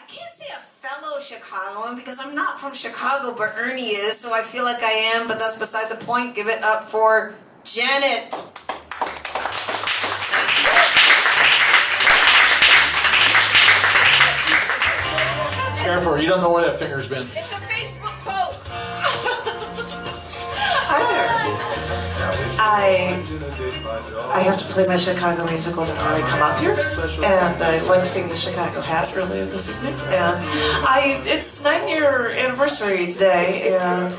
can't say a fellow Chicagoan because I'm not from Chicago, but Ernie is, so I feel like I am, but that's beside the point. Give it up for Janet. Careful, you don't know where that finger's been. It's a Facebook post. Hi there. I have to play my Chicago musical before I come up here, and I like seeing the Chicago Hat earlier this evening. And it's 9-year anniversary today, and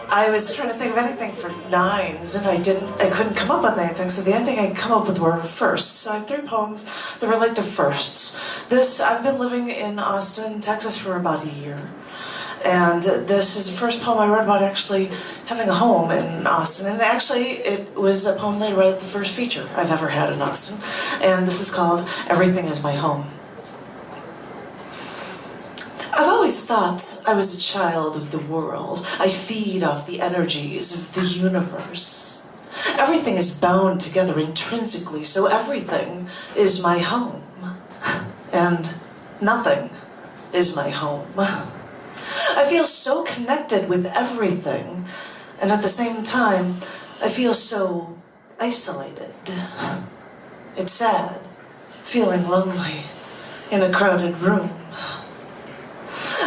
I was trying to think of anything for nines, and I couldn't come up with anything, so the only thing I could come up with were firsts. So I have 3 poems that relate to firsts. I've been living in Austin, Texas for about a year. And this is the first poem I wrote about actually having a home in Austin. And actually, it was a poem that I read at the first feature I've ever had in Austin. And this is called Everything is My Home. I've always thought I was a child of the world. I feed off the energies of the universe. Everything is bound together intrinsically, so everything is my home. And nothing is my home. I feel so connected with everything, and at the same time, I feel so isolated. It's sad, feeling lonely in a crowded room.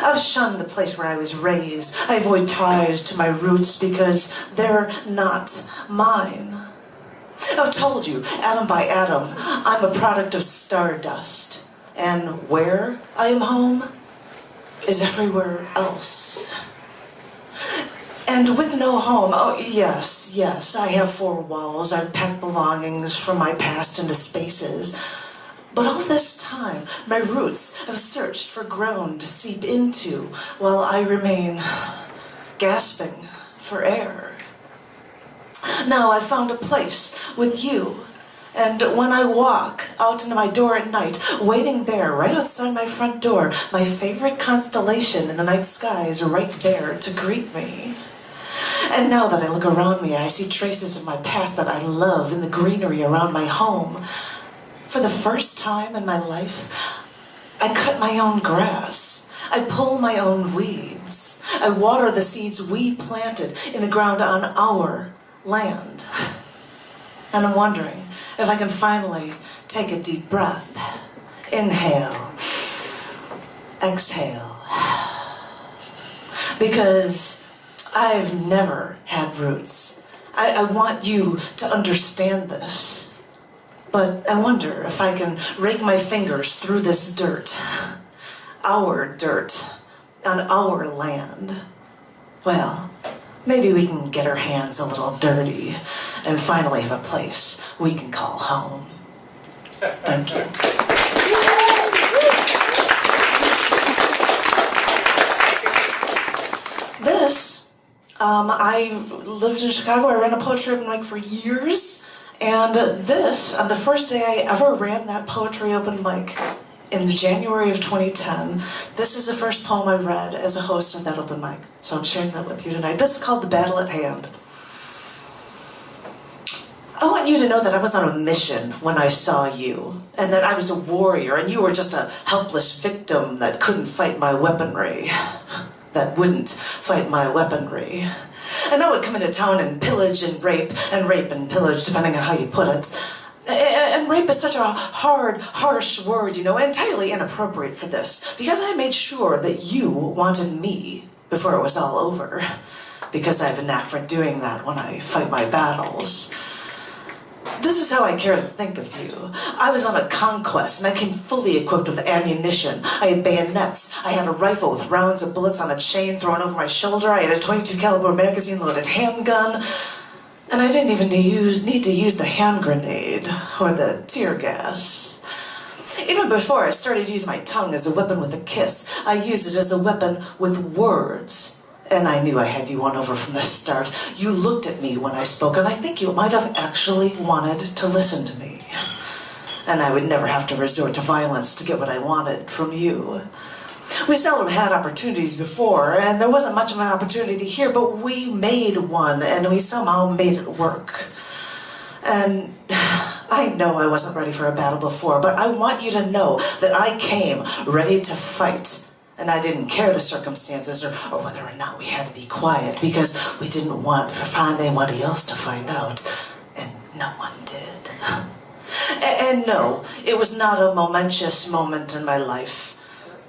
I've shunned the place where I was raised. I avoid ties to my roots because they're not mine. I've told you, atom by atom, I'm a product of stardust. And where I am home is everywhere else. And with no home, oh yes, I have 4 walls. I've packed belongings from my past into spaces. But all this time, my roots have searched for ground to seep into while I remain gasping for air. Now I've found a place with you, and when I walk out into my door at night, waiting there right outside my front door, my favorite constellation in the night sky is right there to greet me. And now that I look around me, I see traces of my past that I love in the greenery around my home. For the first time in my life, I cut my own grass. I pull my own weeds. I water the seeds we planted in the ground on our land. And I'm wondering if I can finally take a deep breath. Inhale. Exhale. Because I've never had roots. I want you to understand this. But I wonder if I can rake my fingers through this dirt. Our dirt. On our land. Well, maybe we can get our hands a little dirty and finally have a place we can call home. Thank you. This, I lived in Chicago. I ran a poetry open mic for years. And this, on the first day I ever ran that poetry open mic, in January of 2010, this is the first poem I read as a host of that open mic. So I'm sharing that with you tonight. This is called The Battle at Hand. I want you to know that I was on a mission when I saw you, and that I was a warrior, and you were just a helpless victim that couldn't fight my weaponry. That wouldn't fight my weaponry. And I would come into town and pillage and rape and pillage, depending on how you put it. And rape is such a hard, harsh word, you know, entirely inappropriate for this. Because I made sure that you wanted me before it was all over. Because I have a knack for doing that when I fight my battles. This is how I care to think of you. I was on a conquest, and I came fully equipped with ammunition. I had bayonets. I had a rifle with rounds of bullets on a chain thrown over my shoulder. I had a .22 caliber magazine-loaded handgun. And I didn't even need to use the hand grenade or the tear gas. Even before I started using my tongue as a weapon with a kiss, I used it as a weapon with words. And I knew I had you won over from the start. You looked at me when I spoke, and I think you might have actually wanted to listen to me. And I would never have to resort to violence to get what I wanted from you. We seldom had opportunities before, and there wasn't much of an opportunity here, but we made one, and we somehow made it work. And I know I wasn't ready for a battle before, but I want you to know that I came ready to fight And I didn't care the circumstances or whether or not we had to be quiet because we didn't want to find anybody else to find out. And no one did. And no, it was not a momentous moment in my life.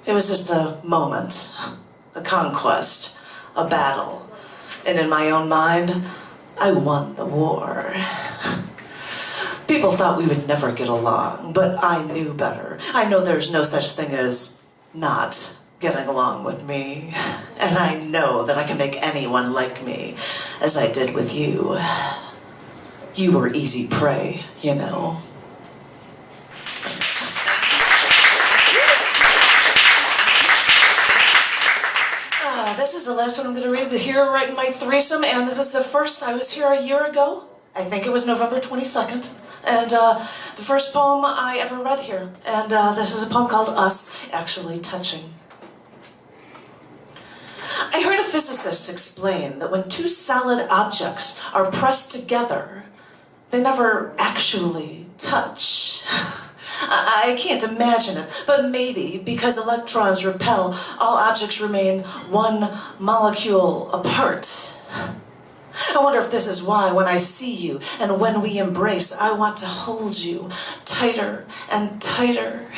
It was just a moment, a conquest, a battle. And in my own mind, I won the war. People thought we would never get along, but I knew better. I know there's no such thing as not getting along with me. And I know that I can make anyone like me, as I did with you. You were easy prey, you know. Thanks. This is the last one I'm going to read here right in my threesome, and this is the first. I was here a year ago. I think it was November 22nd. And the first poem I ever read here. And this is a poem called Us Actually Touching. I heard a physicist explain that when two solid objects are pressed together, they never actually touch. I can't imagine it, but maybe because electrons repel, all objects remain one molecule apart. I wonder if this is why when I see you and when we embrace, I want to hold you tighter and tighter.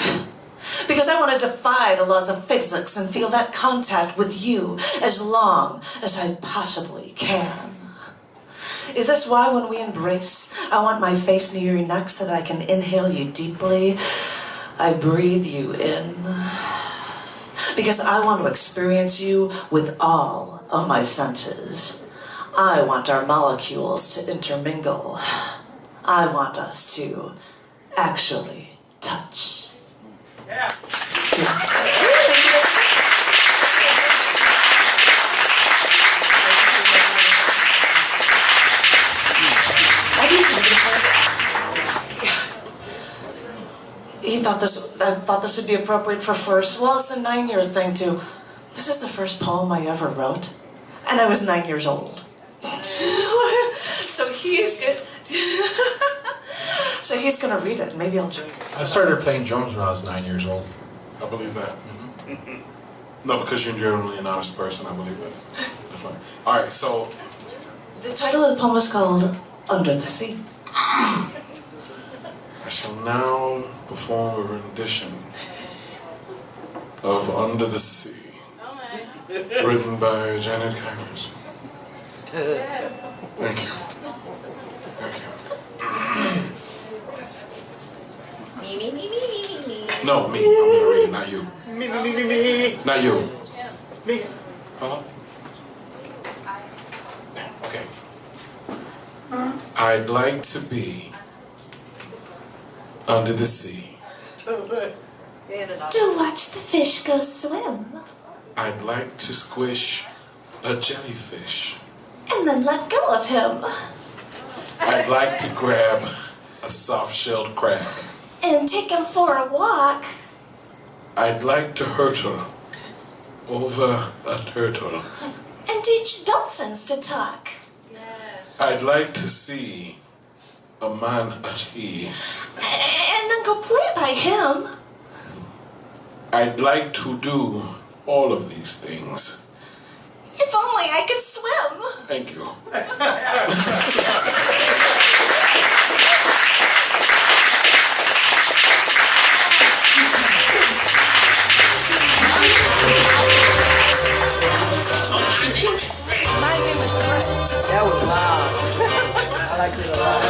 Because I want to defy the laws of physics and feel that contact with you as long as I possibly can. Is this why when we embrace, I want my face near your neck so that I can inhale you deeply? I breathe you in. Because I want to experience you with all of my senses. I want our molecules to intermingle. I want us to actually touch. Yeah. I thought this would be appropriate for first. Well, it's a 9-year thing too. This is the first poem I ever wrote, and I was 9 years old. So he's good. So he's gonna read it. Maybe I'll join. I started playing drums when I was 9 years old. I believe that. No, because you're generally an honest person, I believe that. That's fine. All right, so The title of the poem is called Under the Sea. I shall now perform a rendition of Under the Sea, written by Janet Kuypers. Thank you. Thank you. No, me. I'm gonna read it, not you. Me. Not you. Me. Huh? Okay. I'd like to be under the sea. To watch the fish go swim. I'd like to squish a jellyfish. And then let go of him. I'd like to grab a soft-shelled crab. And take him for a walk. I'd like to hurtle over a turtle. And teach dolphins to talk. I'd like to see a manatee. And then go play by him. I'd like to do all of these things. If only I could swim. Thank you. That was loud. I like it a lot.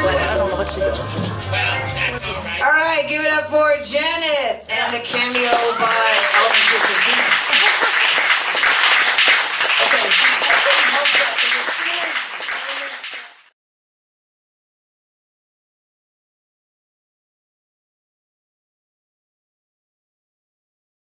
I don't know what she does. All right, give it up for Janet and a cameo by Alvin Tiffany. Okay, see, I couldn't help that because